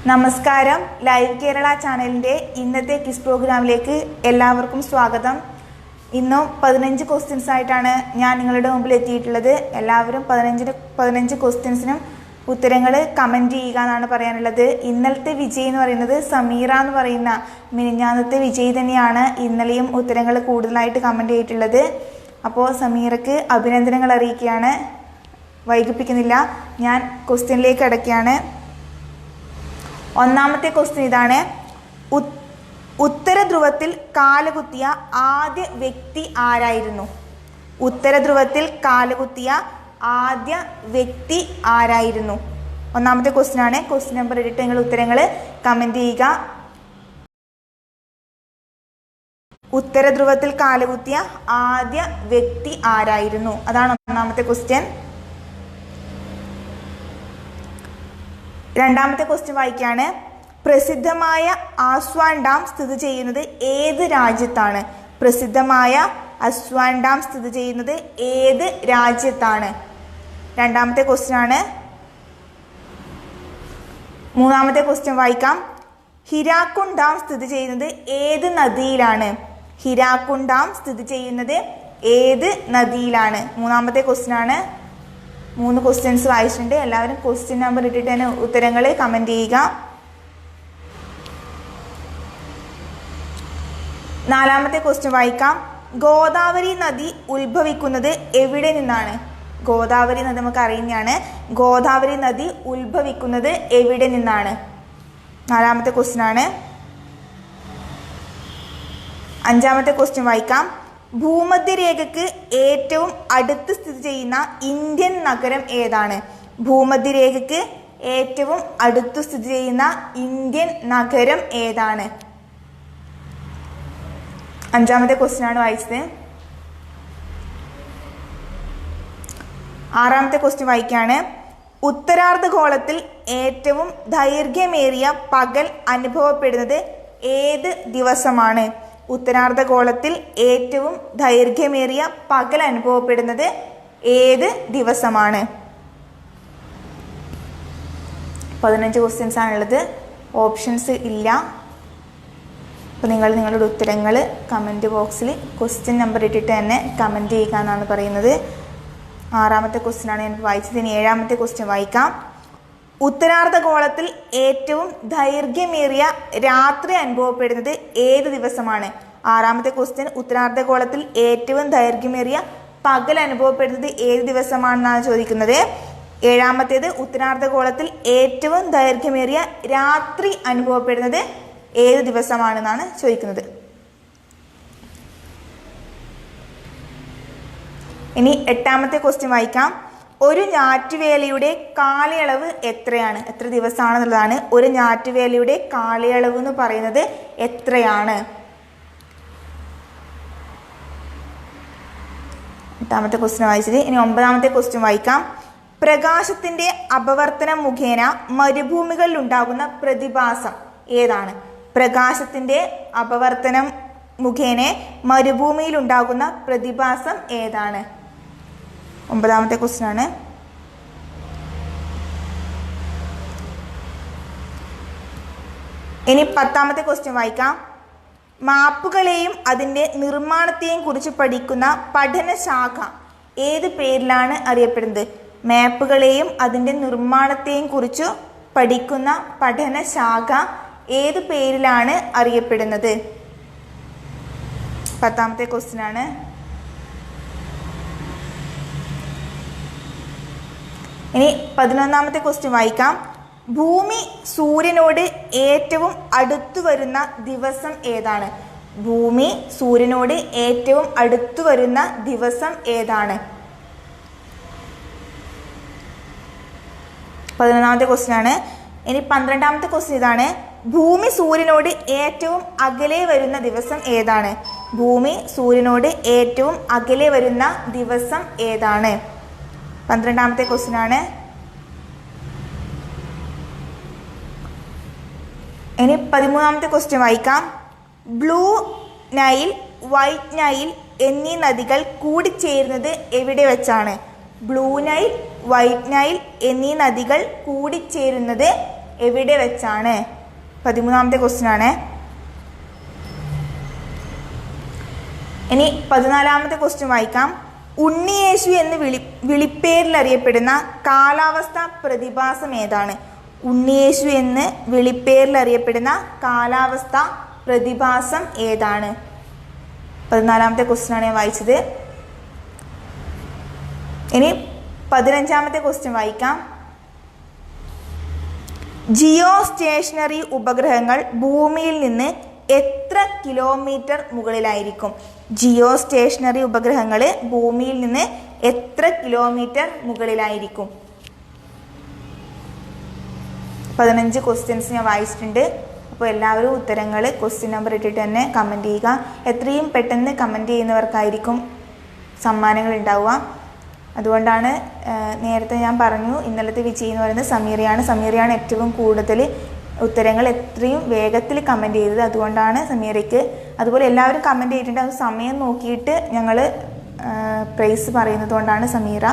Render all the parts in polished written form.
നമസ്കാരം. ലൈവ് കേരള ചാനലിൻ്റെ ഇന്നത്തെ ക്വിസ് പ്രോഗ്രാമിലേക്ക് എല്ലാവർക്കും സ്വാഗതം. ഇന്നും 15 ക്വസ്റ്റ്യൻസ് ആയിട്ടാണ് ഞാൻ നിങ്ങളുടെ മുമ്പിൽ എത്തിയിട്ടുള്ളത്. എല്ലാവരും 15 ക്വസ്റ്റ്യൻസിനും ഉത്തരങ്ങൾ കമൻറ്റ് ചെയ്യുക എന്നാണ് പറയാനുള്ളത്. ഇന്നലത്തെ വിജയി എന്ന് പറയുന്നത് സമീറ എന്ന് പറയുന്ന മിനിഞ്ഞാന്നത്തെ വിജയി തന്നെയാണ്. ഇന്നലെയും ഉത്തരങ്ങൾ കൂടുതലായിട്ട് കമൻറ്റ് ചെയ്തിട്ടുള്ളത്. അപ്പോൾ സമീറയ്ക്ക് അഭിനന്ദനങ്ങൾ അറിയിക്കുകയാണ്. വൈകിപ്പിക്കുന്നില്ല, ഞാൻ ക്വസ്റ്റ്യനിലേക്ക് അടയ്ക്കുകയാണ്. ഒന്നാമത്തെ ക്വസ്റ്റ്യൻ ഇതാണ്. ഉത്തര ധ്രുവത്തിൽ കാലുകുത്തിയ ആദ്യ വ്യക്തി ആരായിരുന്നു? ഉത്തര ധ്രുവത്തിൽ കാലുകുത്തിയ ആദ്യ വ്യക്തി ആരായിരുന്നു? ഒന്നാമത്തെ ക്വസ്റ്റ്യൻ ആണ്. ക്വസ്റ്റ്യൻ നമ്പർ ഇട്ടിട്ട് നിങ്ങൾ ഉത്തരങ്ങൾ കമൻറ്റ് ചെയ്യുക. ഉത്തര ധ്രുവത്തിൽ കാലുകുത്തിയ ആദ്യ വ്യക്തി ആരായിരുന്നു? അതാണ് ഒന്നാമത്തെ ക്വസ്റ്റ്യൻ. രണ്ടാമത്തെ ക്വസ്റ്റ്യൻ വായിക്കുകയാണ്. പ്രസിദ്ധമായ ആസ്വാൻ ഡാം സ്ഥിതി ചെയ്യുന്നത് ഏത് രാജ്യത്താണ്? പ്രസിദ്ധമായ അസ്വാൻ ഡാം സ്ഥിതി ചെയ്യുന്നത് ഏത് രാജ്യത്താണ്? രണ്ടാമത്തെ ക്വസ്റ്റ്യൻ ആണ്. മൂന്നാമത്തെ ക്വസ്റ്റ്യൻ വായിക്കാം. ഹിരാക്കുൺ ഡാം സ്ഥിതി ചെയ്യുന്നത് ഏത് നദിയിലാണ്? ഹിരാക്കുൺ ഡാം സ്ഥിതി ചെയ്യുന്നത് ഏത് നദിയിലാണ്? മൂന്നാമത്തെ ക്വസ്റ്റ്യൻ ആണ്. 3 ക്വസ്റ്റ്യൻസ് വായിച്ചിട്ടുണ്ട്. എല്ലാവരും ക്വസ്റ്റ്യൻ നമ്പർ ഇട്ടിട്ട് തന്നെ ഉത്തരങ്ങൾ കമൻറ്റ് ചെയ്യുക. നാലാമത്തെ ക്വസ്റ്റ്യൻ വായിക്കാം. ഗോദാവരി നദി ഉത്ഭവിക്കുന്നത് എവിടെ നിന്നാണ്? ഗോദാവരി നദി നമുക്ക് അറിയുന്നതാണ്. ഗോദാവരി നദി ഉത്ഭവിക്കുന്നത് എവിടെ നിന്നാണ്? നാലാമത്തെ ക്വസ്റ്റ്യൻ ആണ്. അഞ്ചാമത്തെ ക്വസ്റ്റ്യൻ വായിക്കാം. ഭൂമധ്യരേഖയ്ക്ക് ഏറ്റവും അടുത്ത് സ്ഥിതി ചെയ്യുന്ന ഇന്ത്യൻ നഗരം ഏതാണ്? ഭൂമധ്യരേഖയ്ക്ക് ഏറ്റവും അടുത്ത് സ്ഥിതി ചെയ്യുന്ന ഇന്ത്യൻ നഗരം ഏതാണ്? അഞ്ചാമത്തെ ക്വസ്റ്റ്യൻ ആണ് വായിച്ചത്. ആറാമത്തെ ക്വസ്റ്റ്യൻ വായിക്കുകയാണ്. ഉത്തരാർദ്ധഗോളത്തിൽ ഏറ്റവും ദൈർഘ്യമേറിയ പകൽ അനുഭവപ്പെടുന്നത് ഏത് ദിവസമാണ്? ഉത്തരാർദ്ധഗോളത്തിൽ ഏറ്റവും ദൈർഘ്യമേറിയ പകൽ അനുഭവപ്പെടുന്നത് ഏത് ദിവസമാണ്? 15 ക്വസ്റ്റ്യൻസ് ആണുള്ളത്. ഓപ്ഷൻസ് ഇല്ല. അപ്പോൾ നിങ്ങൾ നിങ്ങളുടെ ഉത്തരങ്ങൾ കമൻറ്റ് ബോക്സിൽ ക്വസ്റ്റ്യൻ നമ്പർ ഇട്ടിട്ട് തന്നെ കമൻറ്റ് ചെയ്യുക എന്നാണ് പറയുന്നത്. ആറാമത്തെ ക്വസ്റ്റ്യൻ ആണ് ഞാൻ വായിച്ചത്. ഇനി ഏഴാമത്തെ ക്വസ്റ്റ്യൻ വായിക്കാം. ഉത്തരാർദ്ധഗോളത്തിൽ ഏറ്റവും ദൈർഘ്യമേറിയ രാത്രി അനുഭവപ്പെടുന്നത് ഏത് ദിവസമാണ്? ആറാമത്തെ ക്വസ്റ്റ്യൻ. ഉത്തരാർദ്ധഗോളത്തിൽ ഏറ്റവും ദൈർഘ്യമേറിയ പകൽ അനുഭവപ്പെടുന്നത് ഏത് ദിവസമാണെന്നാണ് ചോദിക്കുന്നത്. ഏഴാമത്തേത് ഉത്തരാർദ്ധഗോളത്തിൽ ഏറ്റവും ദൈർഘ്യമേറിയ രാത്രി അനുഭവപ്പെടുന്നത് ഏത് ദിവസമാണെന്നാണ് ചോദിക്കുന്നത്. ഇനി എട്ടാമത്തെ ക്വസ്റ്റ്യൻ വായിക്കാം. ഒരു ഞാറ്റുവേലയുടെ കാലയളവ് എത്രയാണ്? എത്ര ദിവസമാണെന്നുള്ളതാണ്. ഒരു ഞാറ്റുവേലയുടെ കാലയളവ് എന്ന് പറയുന്നത് എത്രയാണ്? എട്ടാമത്തെ ക്വസ്റ്റ്യൻ വായിച്ചത്. ഇനി 9ാമത്തെ ക്വസ്റ്റ്യൻ വായിക്കാം. പ്രകാശത്തിന്റെ അപവർത്തനം മുഖേന മരുഭൂമികളിൽ ഉണ്ടാകുന്ന പ്രതിഭാസം ഏതാണ്? പ്രകാശത്തിന്റെ അപവർത്തനം മുഖേന മരുഭൂമിയിൽ ഉണ്ടാകുന്ന പ്രതിഭാസം ഏതാണ്? 9ാമത്തെ ക്വസ്റ്റ്യൻ ആണ്. ഇനി 10ാമത്തെ ക്വസ്റ്റ്യൻ വായിക്കാം. മാപ്പുകളെയും അതിൻ്റെ നിർമ്മാണത്തെയും കുറിച്ച് പഠിക്കുന്ന പഠനശാഖ ഏത് പേരിലാണ് അറിയപ്പെടുന്നത്? മാപ്പുകളെയും അതിൻ്റെ നിർമ്മാണത്തെയും കുറിച്ച് പഠിക്കുന്ന പഠനശാഖ ഏത് പേരിലാണ് അറിയപ്പെടുന്നത്? 10ാമത്തെ ക്വസ്റ്റ്യൻ ആണ്. ഇനി 11ാമത്തെ ക്വസ്റ്റ്യൻ വായിക്കാം. ഭൂമി സൂര്യനോട് ഏറ്റവും അടുത്തു വരുന്ന ദിവസം ഏതാണ്? ഭൂമി സൂര്യനോട് ഏറ്റവും അടുത്തു വരുന്ന ദിവസം ഏതാണ്? 11ാമത്തെ ക്വസ്റ്റ്യൻ ആണ്. ഇനി 12ാമത്തെ ക്വസ്റ്റ്യൻ ഇതാണ്. ഭൂമി സൂര്യനോട് ഏറ്റവും അകലെ വരുന്ന ദിവസം ഏതാണ്? ഭൂമി സൂര്യനോട് ഏറ്റവും അകലെ വരുന്ന ദിവസം ഏതാണ്? 12ാമത്തെ ക്വസ്റ്റ്യൻ ആണ്. ഇനി 13ാമത്തെ ക്വസ്റ്റ്യൻ വായിക്കാം. ബ്ലൂ നൈൽ, വൈറ്റ് നൈൽ എന്നീ നദികൾ കൂടിച്ചേരുന്നത് എവിടെ വെച്ചാണ്? ബ്ലൂ നൈൽ, വൈറ്റ് നൈൽ എന്നീ നദികൾ കൂടിച്ചേരുന്നത് എവിടെ വെച്ചാണ്? 13ാമത്തെ ക്വസ്റ്റ്യൻ ആണ്. ഇനി 14ാമത്തെ ക്വസ്റ്റ്യൻ വായിക്കാം. ഉണ്ണിയേശു എന്ന് വിളിപ്പേരിൽ അറിയപ്പെടുന്ന കാലാവസ്ഥാ പ്രതിഭാസം ഏതാണ്? ഉണ്ണിയേശു എന്ന് വിളിപ്പേരിൽ അറിയപ്പെടുന്ന കാലാവസ്ഥാ പ്രതിഭാസം ഏതാണ്? 14ാമത്തെ ക്വസ്റ്റ്യൻ ആണ് ഞാൻ വായിച്ചത്. ഇനി 15ാമത്തെ ക്വസ്റ്റ്യൻ വായിക്കാം. ജിയോ സ്റ്റേഷനറി ഉപഗ്രഹങ്ങൾ ഭൂമിയിൽ നിന്ന് എത്ര കിലോമീറ്റർ മുകളിലായിരിക്കും? ജിയോ സ്റ്റേഷനറി ഉപഗ്രഹങ്ങൾ ഭൂമിയിൽ നിന്ന് എത്ര കിലോമീറ്റർ മുകളിലായിരിക്കും? 15 ക്വസ്റ്റ്യൻസ് ഞാൻ വായിച്ചിട്ടുണ്ട്. അപ്പോൾ എല്ലാവരും ഉത്തരങ്ങൾ ക്വസ്റ്റ്യൻ നമ്പർ ഇട്ടിട്ട് തന്നെ കമൻറ്റ് ചെയ്യുക. എത്രയും പെട്ടെന്ന് കമൻറ്റ് ചെയ്യുന്നവർക്കായിരിക്കും സമ്മാനങ്ങൾ ഉണ്ടാവുക. അതുകൊണ്ടാണ് നേരത്തെ ഞാൻ പറഞ്ഞു ഇന്നലത്തെ വിജയി എന്ന് പറയുന്നത് സമീറയാണ് ഏറ്റവും കൂടുതൽ ഉത്തരങ്ങൾ എത്രയും വേഗത്തിൽ കമൻറ്റ് ചെയ്തത്. അതുകൊണ്ടാണ് സമീറയ്ക്ക്. അതുപോലെ എല്ലാവരും കമൻറ്റ് ചെയ്തിട്ടുണ്ട്. അത് സമയം നോക്കിയിട്ട് ഞങ്ങൾ പ്രൈസ് പറയുന്നത് കൊണ്ടാണ് സമീറ.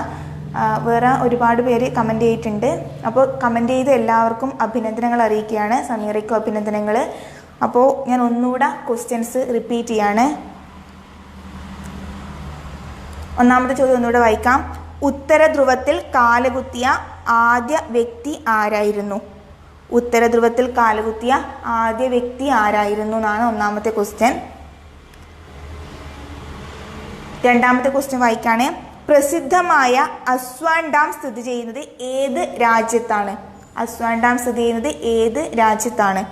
വേറെ ഒരുപാട് പേര് കമൻറ്റ് ചെയ്തിട്ടുണ്ട്. അപ്പോൾ കമൻറ്റ് ചെയ്ത് എല്ലാവർക്കും അഭിനന്ദനങ്ങൾ അറിയിക്കുകയാണ്. സമീറയ്ക്കും അഭിനന്ദനങ്ങൾ. അപ്പോൾ ഞാൻ ഒന്നുകൂടെ ക്വസ്റ്റ്യൻസ് റിപ്പീറ്റ് ചെയ്യാണ്. ഒന്നാമത്തെ ചോദ്യം ഒന്നുകൂടെ വായിക്കാം. ഉത്തര ധ്രുവത്തിൽ കാലുകുത്തിയ ആദ്യ വ്യക്തി ആരായിരുന്നു? ഉത്തര ധ്രുവത്തിൽ കാലുകുത്തിയ ആദ്യ വ്യക്തി ആരായിരുന്നു എന്നാണ് ഒന്നാമത്തെ ക്വസ്റ്റ്യൻ. രണ്ടാമത്തെ ക്വസ്റ്റ്യൻ വായിക്കാണ്. പ്രസിദ്ധമായ അസ്വാൻ ഡാം സ്ഥിതി ചെയ്യുന്നത് ഏത് രാജ്യത്താണ്? അസ്വാൻ ഡാം സ്ഥിതി ചെയ്യുന്നത് ഏത് രാജ്യത്താണ്?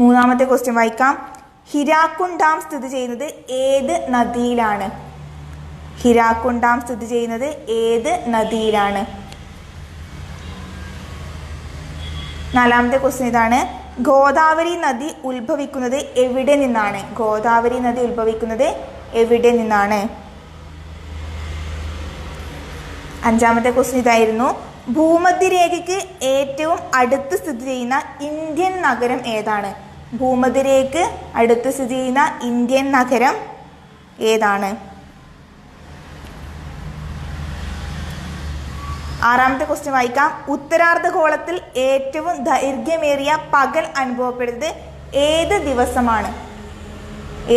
മൂന്നാമത്തെ ക്വസ്റ്റ്യൻ വായിക്കാം. ഹിരാക്കുണ്ട് ഡാം സ്ഥിതി ചെയ്യുന്നത് ഏത് നദിയിലാണ്? ഹിരാക്കുണ്ട് ഡാം സ്ഥിതി ചെയ്യുന്നത് ഏത് നദിയിലാണ്? നാലാമത്തെ ക്വസ്റ്റ്യൻ ഇതാണ്. ഗോദാവരി നദി ഉത്ഭവിക്കുന്നത് എവിടെ നിന്നാണ്? ഗോദാവരി നദി ഉത്ഭവിക്കുന്നത് എവിടെ നിന്നാണ്? അഞ്ചാമത്തെ ക്വസ്റ്റ്യൻ ഇതായിരുന്നു. ഭൂമധ്യരേഖയ്ക്ക് ഏറ്റവും അടുത്ത് സ്ഥിതി ചെയ്യുന്ന ഇന്ത്യൻ നഗരം ഏതാണ്? ഭൂമധ്യരേഖയ്ക്ക് അടുത്ത് സ്ഥിതി ചെയ്യുന്ന ഇന്ത്യൻ നഗരം ഏതാണ്? ആറാമത്തെ ക്വസ്റ്റ്യൻ വായിക്കാം. ഉത്തരാർദ്ധഗോളത്തിൽ ഏറ്റവും ദൈർഘ്യമേറിയ പകൽ അനുഭവപ്പെടുന്നത് ഏത് ദിവസമാണ്?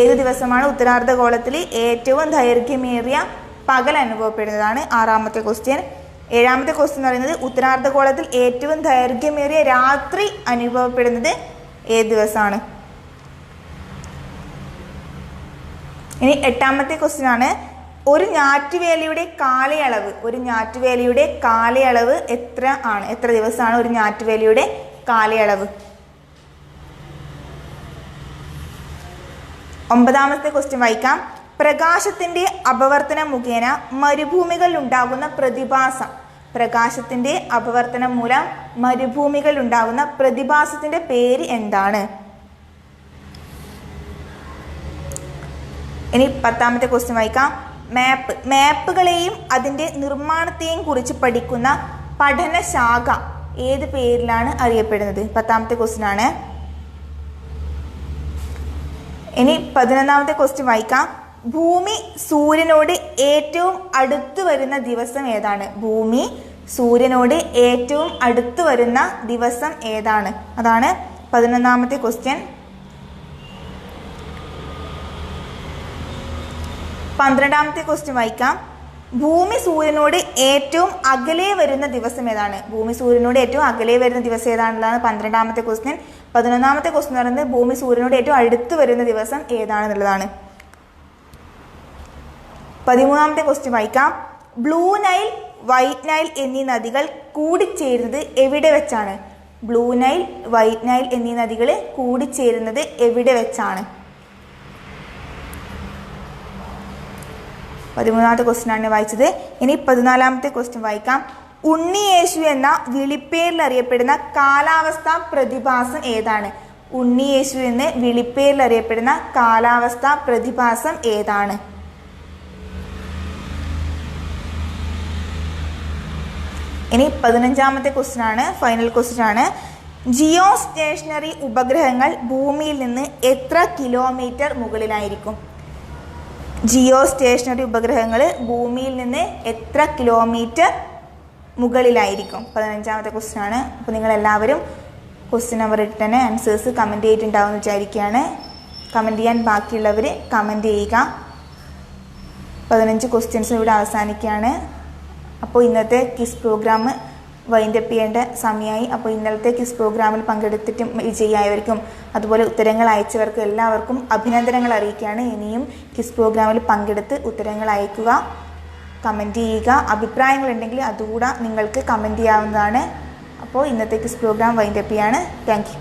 ഏത് ദിവസമാണ് ഉത്തരാർദ്ധഗോളത്തിൽ ഏറ്റവും ദൈർഘ്യമേറിയ പകൽ അനുഭവപ്പെടുന്നതാണ് ആറാമത്തെ ക്വസ്റ്റ്യൻ. ഏഴാമത്തെ ക്വസ്റ്റ്യൻ എന്ന് പറയുന്നത് ഉത്തരാർദ്ധഗോളത്തിൽ ഏറ്റവും ദൈർഘ്യമേറിയ രാത്രി അനുഭവപ്പെടുന്നത് ഏത് ദിവസമാണ്? ഇനി എട്ടാമത്തെ ക്വസ്റ്റ്യൻ ആണ്. ഒരു ഞാറ്റുവേലയുടെ കാലയളവ് എത്ര ആണ്? എത്ര ദിവസമാണ് ഒരു ഞാറ്റുവേലയുടെ കാലയളവ്? ഒമ്പതാമത്തെ ക്വസ്റ്റ്യൻ വായിക്കാം. പ്രകാശത്തിന്റെ അപവർത്തനം മുഖേന മരുഭൂമികളിൽ ഉണ്ടാകുന്ന പ്രതിഭാസം. പ്രകാശത്തിന്റെ അപവർത്തനം മൂലം മരുഭൂമികളിൽ ഉണ്ടാകുന്ന പ്രതിഭാസത്തിന്റെ പേര് എന്താണ്? ഇനി 10ാമത്തെ ക്വസ്റ്റ്യൻ വായിക്കാം. മാപ്പുകളെയും അതിൻ്റെ നിർമ്മാണത്തെയും കുറിച്ച് പഠിക്കുന്ന പഠനശാഖ ഏത് പേരിലാണ് അറിയപ്പെടുന്നത്? 10ാമത്തെ ക്വസ്റ്റ്യൻ ആണ്. ഇനി 11ാമത്തെ ക്വസ്റ്റ്യൻ വായിക്കാം. ഭൂമി സൂര്യനോട് ഏറ്റവും അടുത്ത് വരുന്ന ദിവസം ഏതാണ്? ഭൂമി സൂര്യനോട് ഏറ്റവും അടുത്ത് വരുന്ന ദിവസം ഏതാണ്? അതാണ് 11ാമത്തെ ക്വസ്റ്റ്യൻ. 12ാമത്തെ ക്വസ്റ്റ്യൻ വായിക്കാം. ഭൂമി സൂര്യനോട് ഏറ്റവും അകലെ വരുന്ന ദിവസം ഏതാണ്? ഭൂമി സൂര്യനോട് ഏറ്റവും അകലെ വരുന്ന ദിവസം ഏതാണെന്നുള്ളതാണ് 12ാമത്തെ ക്വസ്റ്റ്യൻ. 11ാമത്തെ ക്വസ്റ്റ്യൻ എന്ന് പറയുന്നത് ഭൂമി സൂര്യനോട് ഏറ്റവും അടുത്ത് വരുന്ന ദിവസം ഏതാണെന്നുള്ളതാണ്. 13ാമത്തെ ക്വസ്റ്റ്യൻ വായിക്കാം. ബ്ലൂ നൈൽ, വൈറ്റ് നൈൽ എന്നീ നദികൾ കൂടിച്ചേരുന്നത് എവിടെ വെച്ചാണ്? ബ്ലൂ നൈൽ, വൈറ്റ് നൈൽ എന്നീ നദികൾ കൂടിച്ചേരുന്നത് എവിടെ വെച്ചാണ്? 13ാമത്തെ ക്വസ്റ്റ്യൻ ആണ് വായിച്ചത്. ഇനി 14ാമത്തെ ക്വസ്റ്റ്യൻ വായിക്കാം. ഉണ്ണിയേശു എന്ന വിളിപ്പേരിൽ അറിയപ്പെടുന്ന കാലാവസ്ഥാ പ്രതിഭാസം ഏതാണ്? ഉണ്ണിയേശു എന്ന് വിളിപ്പേരിൽ അറിയപ്പെടുന്ന കാലാവസ്ഥാ പ്രതിഭാസം ഏതാണ്? ഇനി 15ാമത്തെ ക്വസ്റ്റ്യൻ ആണ്, ഫൈനൽ ക്വസ്റ്റ്യൻ ആണ്. ജിയോ സ്റ്റേഷനറി ഉപഗ്രഹങ്ങൾ ഭൂമിയിൽ നിന്ന് എത്ര കിലോമീറ്റർ മുകളിലായിരിക്കും? ജിയോ സ്റ്റേഷനറി ഉപഗ്രഹങ്ങൾ ഭൂമിയിൽ നിന്ന് എത്ര കിലോമീറ്റർ മുകളിലായിരിക്കും. 15ാമത്തെ ക്വസ്റ്റ്യൻ ആണ്. അപ്പോൾ നിങ്ങളെല്ലാവരും ക്വസ്റ്റ്യൻ നമ്പർ ഇട്ട് തന്നെ ആൻസേഴ്സ് കമൻറ്റ് ചെയ്തിട്ടുണ്ടാവുമെന്ന് വിചാരിക്കുകയാണ്. കമൻറ്റ് ചെയ്യാൻ ബാക്കിയുള്ളവർ കമൻറ്റ് ചെയ്യുക. 15 ക്വസ്റ്റ്യൻസ് ഇവിടെ അവസാനിക്കുകയാണ്. അപ്പോൾ ഇന്നത്തെ ക്വിസ് പ്രോഗ്രാം വൈൻഡപ്പ് ചെയ്യേണ്ട സമയമായി. അപ്പോൾ ഇന്നലത്തെ ക്വിസ് പ്രോഗ്രാമിൽ പങ്കെടുത്തിട്ടും വിജയിയായവർക്കും അതുപോലെ ഉത്തരങ്ങൾ അയച്ചവർക്കും എല്ലാവർക്കും അഭിനന്ദനങ്ങൾ അറിയിക്കുകയാണ്. ഇനിയും ക്വിസ് പ്രോഗ്രാമിൽ പങ്കെടുത്ത് ഉത്തരങ്ങൾ അയക്കുക, കമൻറ്റ് ചെയ്യുക. അഭിപ്രായങ്ങളുണ്ടെങ്കിൽ അതുകൂടെ നിങ്ങൾക്ക് കമൻറ്റ് ചെയ്യാവുന്നതാണ്. അപ്പോൾ ഇന്നത്തെ ക്വിസ് പ്രോഗ്രാം വൈൻഡപ്പ് ചെയ്യാണ്. Thank you.